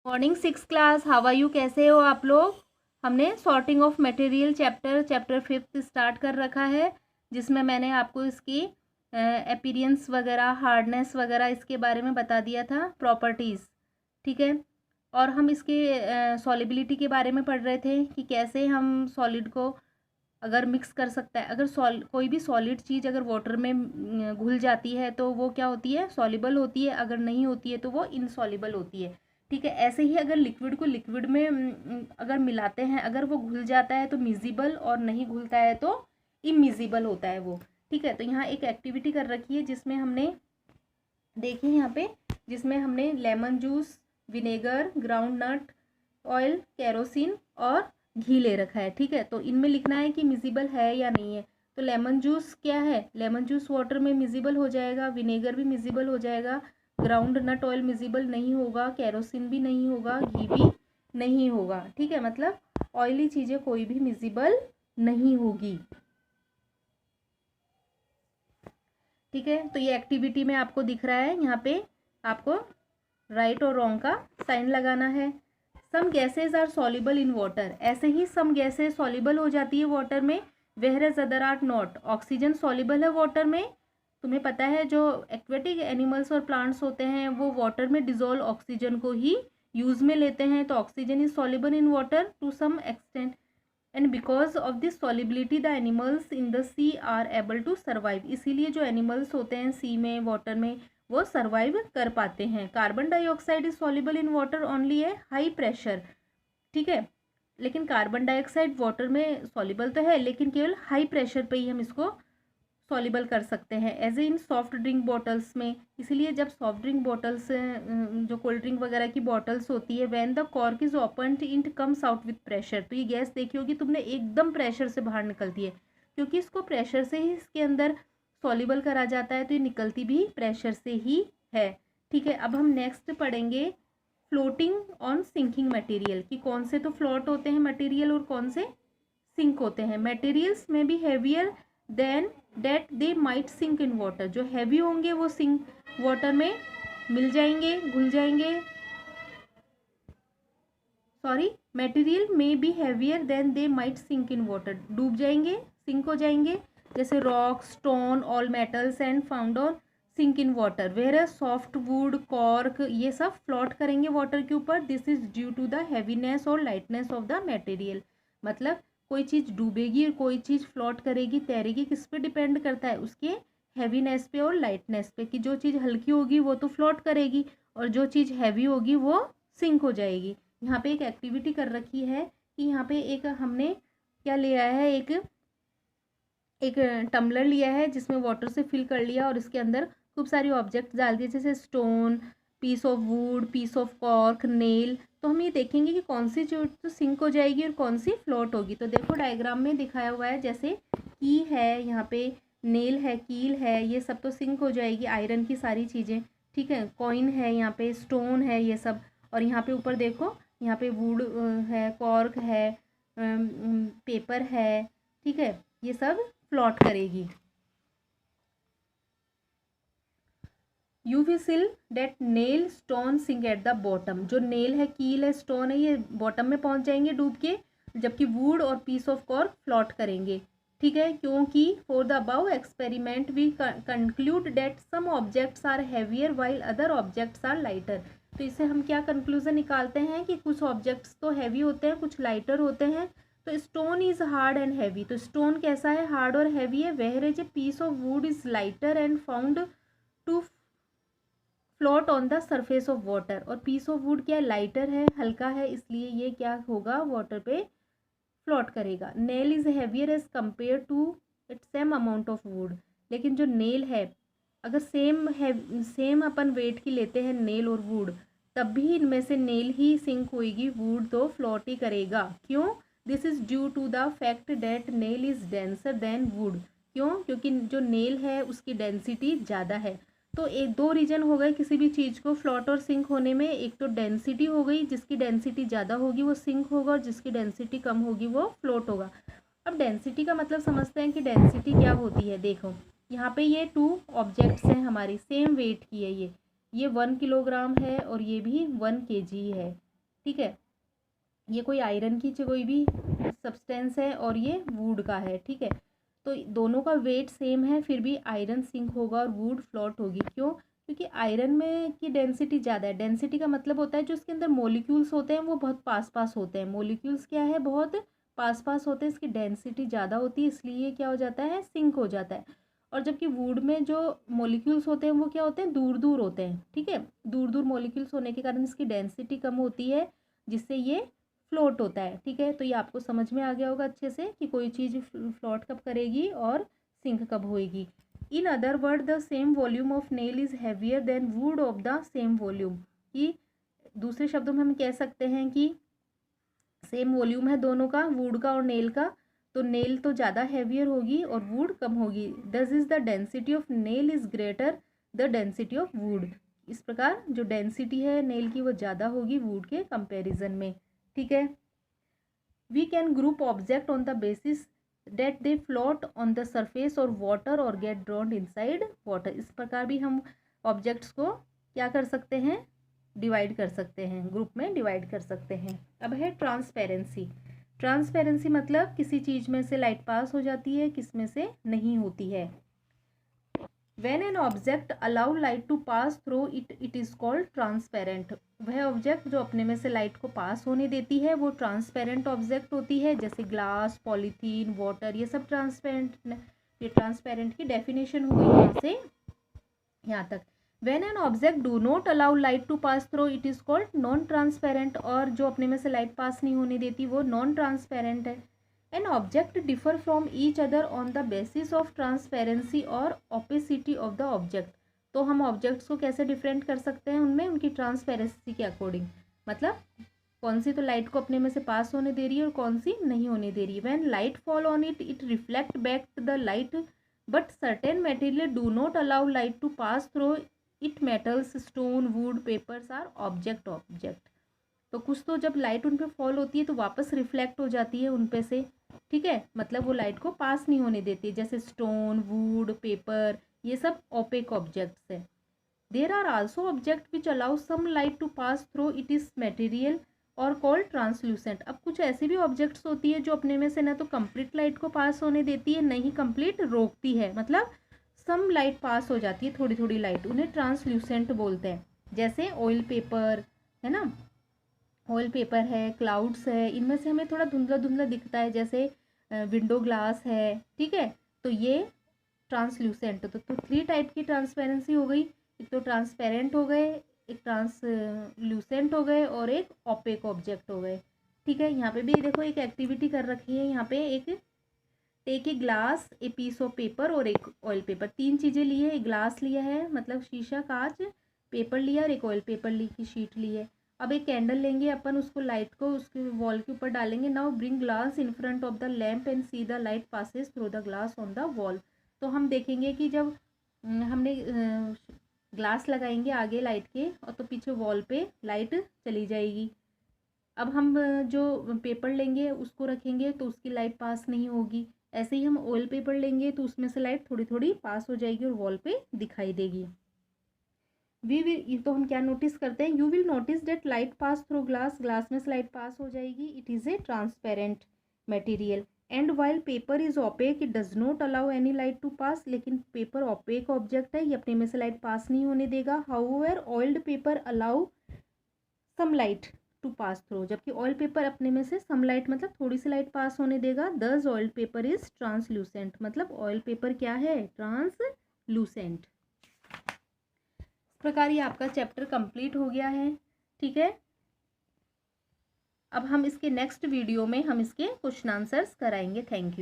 Morning 6 class, how are you? कैसे हो आप लोग? हमने sorting of material chapter 5 start कर रखा है, जिसमें मैंने आपको इसकी अपीयरेंस वगैरह, हार्डनेस वगैरह इसके बारे में बता दिया था, प्रॉपर्टीज़। ठीक है। और हम इसके सॉलिबिलिटी के बारे में पढ़ रहे थे कि कैसे हम सॉलिड को अगर मिक्स कर सकता है। अगर कोई भी सॉलिड चीज़ अगर वाटर में घुल जाती है तो वो क्या होती है? सॉलिबल होती है। अगर नहीं होती है तो वो इनसॉलिबल होती है। ठीक है। ऐसे ही अगर लिक्विड को लिक्विड में अगर मिलाते हैं, अगर वो घुल जाता है तो मिजिबल, और नहीं घुलता है तो इमिजिबल होता है वो। ठीक है। तो यहाँ एक एक्टिविटी कर रखी है जिसमें हमने देखिए यहाँ पे, जिसमें हमने lemon juice, vinegar, ground nut oil, kerosene और घी ले रखा है। ठीक है। तो इनमें लिखना है कि मिजिबल है या नहीं है। तो लेमन जूस क्या है? लेमन जूस वाटर में मिजिबल हो जाएगा, विनेगर भी मिजिबल हो जाएगा, ग्राउंड नट ऑयल मिजिबल नहीं होगा, केरोसिन भी नहीं होगा, घी भी नहीं होगा। ठीक है। मतलब ऑयली चीज़ें कोई भी मिजिबल नहीं होगी। ठीक है। तो ये एक्टिविटी में आपको दिख रहा है, यहाँ पे आपको राइट और रॉन्ग का साइन लगाना है। Some gases are soluble in water, ऐसे ही सम गैसेज सॉल्युबल हो जाती है वाटर में, whereas other are not. Oxygen soluble है वाटर में। तुम्हें पता है जो एक्वेटिक एनिमल्स और प्लांट्स होते हैं वो वाटर में डिजोल्व ऑक्सीजन को ही यूज में लेते हैं। तो oxygen is soluble in water to some extent, and because of this solubility the animals in the sea are able to survive. इसीलिए जो एनिमल्स होते हैं सी में, वाटर में, वो सर्वाइव कर पाते हैं। Carbon dioxide is soluble in water only है हाई प्रेशर। ठीक है। लेकिन कार्बन डाइऑक्साइड वाटर में सॉल्युबल तो है, लेकिन केवल हाई प्रेशर पे ही हम इसको सॉल्युबल कर सकते हैं, as in soft drink bottles में। इसीलिए जब सॉफ्ट ड्रिंक बॉटल्स, जो कोल्ड ड्रिंक वगैरह की बॉटल्स होती है, when the cork is open it comes out with pressure. तो ये गैस देखी होगी तुमने, एकदम प्रेशर से बाहर निकलती है, क्योंकि इसको प्रेशर से ही इसके अंदर सॉल्युबल करा जाता है, तो ये निकलती भी प्रेशर से ही है। ठीक है। अब हम नेक्स्ट पढ़ेंगे फ्लोटिंग ऑन सिंकिंग मटेरियल, कि कौन से तो फ्लोट होते हैं मटेरियल और कौन से सिंक होते हैं। मटेरियल्स में be heavier than that they might sink in water, जो हैवी होंगे वो सिंक वाटर में मिल जाएंगे, घुल जाएंगे। सॉरी, मटेरियल में be heavier than they might sink in water, डूब जाएंगे, सिंक हो जाएंगे। जैसे rock, stone, all metals and found on sink in water, where soft wood, cork, ये सब फ्लोट करेंगे वाटर के ऊपर। This is due to the heaviness और लाइटनेस ऑफ द मटेरियल। मतलब कोई चीज़ डूबेगी और कोई चीज़ फ्लोट करेगी, तैरेगी, किस पे डिपेंड करता है? उसके हैवीनेस पे और लाइटनेस पे, कि जो चीज़ हल्की होगी वो तो फ्लोट करेगी और जो चीज़ हैवी होगी वो सिंक हो जाएगी। यहाँ पे एक एक्टिविटी कर रखी है कि यहाँ पे एक हमने क्या लिया है, एक टम्बलर लिया है जिसमें वाटर से फिल कर लिया और इसके अंदर खूब सारी ऑब्जेक्ट डाल दिए, जैसे stone, piece of wood, piece of cork, nail. तो हम ये देखेंगे कि कौन सी चीज़ तो सिंक हो जाएगी और कौन सी फ्लोट होगी। तो देखो डायग्राम में दिखाया हुआ है, जैसे की है यहाँ पे, नेल है, कील है, ये सब तो सिंक हो जाएगी, आयरन की सारी चीज़ें। ठीक है। कॉइन है, यहाँ पे स्टोन है, ये सब। और यहाँ पे ऊपर देखो, यहाँ पे वुड है, कॉर्क है, पेपर है। ठीक है। ये सब फ्लोट करेगी। You will that nail, stone sink at the bottom. जो नेल है, कील है, स्टोन है, ये बॉटम में पहुंच जाएंगे डूब के, जबकि वुड और पीस ऑफ कॉर्क फ्लोट करेंगे। ठीक है। क्योंकि for the above experiment we conclude that some objects are heavier while other objects are lighter. तो इससे हम क्या कंक्लूजन निकालते हैं कि कुछ ऑब्जेक्ट्स तो हैवी होते हैं, कुछ लाइटर होते हैं। तो stone is hard and heavy, तो स्टोन कैसा है? हार्ड और हैवी है। Whereas a piece of wood is lighter and found to float on the surface of water. और पीस ऑफ वुड क्या? लाइटर है, हल्का है, इसलिए ये क्या होगा? वाटर पे फ्लोट करेगा। Nail is heavier as compare to it same amount of wood. लेकिन जो नेल है, अगर सेम अपन वेट की लेते हैं नेल और वुड, तब भी इनमें से नेल ही सिंक होएगी, वुड तो फ्लोट ही करेगा। क्यों? This is due to the fact that nail is denser than wood. क्यों? क्योंकि जो नेल है उसकी डेंसिटी ज़्यादा है। तो एक दो रीजन हो गए किसी भी चीज़ को फ्लोट और सिंक होने में। एक तो डेंसिटी हो गई, जिसकी डेंसिटी ज़्यादा होगी वो सिंक होगा और जिसकी डेंसिटी कम होगी वो फ्लोट होगा। अब डेंसिटी का मतलब समझते हैं कि डेंसिटी क्या होती है। देखो यहाँ पे ये 2 ऑब्जेक्ट्स हैं हमारी, सेम वेट की है। ये 1 किलोग्राम है और ये भी 1 kg है। ठीक है। ये कोई आयरन की कोई भी सब्सटेंस है और ये वुड का है, ठीक है। तो दोनों का वेट सेम है, फिर भी आयरन सिंक होगा और वुड फ्लोट होगी। क्यों? क्योंकि आयरन में की डेंसिटी ज़्यादा है। डेंसिटी का मतलब होता है जो उसके अंदर मॉलिक्यूल्स होते हैं वो बहुत पास पास होते हैं। मॉलिक्यूल्स क्या है, बहुत पास पास होते हैं, इसकी डेंसिटी ज़्यादा होती है, इसलिए क्या हो जाता है, सिंक हो जाता है। और जबकि वुड में जो मॉलिक्यूल्स होते हैं वो क्या होते हैं, दूर दूर होते हैं, ठीक है। दूर दूर मॉलिक्यूल्स होने के कारण इसकी डेंसिटी कम होती है, जिससे ये फ्लोट होता है, ठीक है। तो ये आपको समझ में आ गया होगा अच्छे से कि कोई चीज़ फ्लोट कब करेगी और सिंक कब होएगी। In other word the same volume of nail is heavier than would of the same volume. कि दूसरे शब्दों में हम कह सकते हैं कि सेम वॉल्यूम है दोनों का, वुड का और नेल का, तो नेल तो ज़्यादा हैवियर होगी और वुड कम होगी। दस is the density of nail is greater the density of would. इस प्रकार जो डेंसिटी है नेल की वो ज़्यादा होगी वुड के कंपैरिजन में, ठीक है। We can group object on the basis that they float on the surface और वाटर और गेट ड्रॉन्ड इनसाइड वाटर। इस प्रकार भी हम ऑब्जेक्ट्स को क्या कर सकते हैं, डिवाइड कर सकते हैं, ग्रुप में डिवाइड कर सकते हैं। अब है ट्रांसपेरेंसी। ट्रांसपेरेंसी मतलब किसी चीज़ में से लाइट पास हो जाती है, किस में से नहीं होती है। When an object allow light to pass through it, it is called transparent। वह ऑब्जेक्ट जो अपने में से लाइट को पास होने देती है वो ट्रांसपेरेंट ऑब्जेक्ट होती है। जैसे ग्लास, पॉलीथीन, वाटर, ये सब ट्रांसपेरेंट। ये ट्रांसपेरेंट की डेफिनेशन हो गई यहाँ से यहाँ तक। When an object do not allow light to pass through it is called non transparent। और जो अपने में से लाइट पास नहीं होने देती वो नॉन ट्रांसपेरेंट है। An object differ from each other on the basis of transparency और opacity of the object। तो हम ऑब्जेक्ट्स को कैसे डिफरेंट कर सकते हैं, उनमें उनकी ट्रांसपेरेंसी के अकॉर्डिंग। मतलब कौन सी तो लाइट को अपने में से पास होने दे रही है और कौन सी नहीं होने दे रही है। When light fall on it, it reflect back the light, but certain material do not allow light to pass through it। metals, stone, wood, papers are object। तो कुछ तो जब लाइट उन पे फॉल होती है तो वापस रिफ्लेक्ट हो जाती है उन पे से, ठीक है। मतलब वो लाइट को पास नहीं होने देती। जैसे स्टोन, वुड, पेपर, ये सब ओपेक ऑब्जेक्ट्स है। There are also object which allow some light to pass through it is material और कॉल्ड ट्रांसल्यूसेंट। अब कुछ ऐसी भी ऑब्जेक्ट्स होती है जो अपने में से ना तो कंप्लीट लाइट को पास होने देती है, नहीं कंप्लीट रोकती है। मतलब सम लाइट पास हो जाती है, थोड़ी थोड़ी लाइट, उन्हें ट्रांसल्यूसेंट बोलते हैं। जैसे ऑयल पेपर है ना, ऑयल पेपर है, क्लाउड्स है, इनमें से हमें थोड़ा धुंधला धुंधला दिखता है। जैसे विंडो ग्लास है, ठीक है। तो ये ट्रांसल्यूसेंट। तो 3 टाइप की ट्रांसपेरेंसी हो गई। एक तो ट्रांसपेरेंट हो गए, एक ट्रांसल्यूसेंट हो गए और एक ओपेक ऑब्जेक्ट हो गए, ठीक है। यहाँ पे भी देखो एक एक्टिविटी कर रखी है। यहाँ पे एक take a glass, a piece of paper और एक ऑयल पेपर, 3 चीज़ें ली है। एक ग्लास लिया है मतलब शीशा, कांच, पेपर लिया और एक ऑयल पेपर की शीट ली है। अब एक कैंडल लेंगे अपन, उसको लाइट को उसके वॉल के ऊपर डालेंगे। Now bring glass in front of the lamp and see the light passes through the glass on the wall. तो हम देखेंगे कि जब हमने ग्लास लगाएंगे आगे लाइट के और तो पीछे वॉल पे लाइट चली जाएगी। अब हम जो पेपर लेंगे उसको रखेंगे तो उसकी लाइट पास नहीं होगी। ऐसे ही हम ऑयल पेपर लेंगे तो उसमें से लाइट थोड़ी थोड़ी पास हो जाएगी और वॉल पे दिखाई देगी। तो हम क्या नोटिस करते हैं, you will notice that light pass through glass, glass में से लाइट पास हो जाएगी। It is a transparent material. And while paper is opaque, it does not allow any light to pass. लेकिन पेपर ओपेक ऑब्जेक्ट है, ये अपने में से लाइट पास नहीं होने देगा। However oiled paper allow some light to pass through. जबकि ऑयल पेपर अपने में से सम लाइट मतलब थोड़ी सी लाइट पास होने देगा। दस ऑयल पेपर इज ट्रांसल्यूसेंट। मतलब ऑयल पेपर क्या है, ट्रांसल्यूसेंट। इस प्रकार ये आपका चैप्टर कंप्लीट हो गया है, ठीक है। अब हम इसके नेक्स्ट वीडियो में हम इसके क्वेश्चन आंसर्स कराएंगे। Thank you.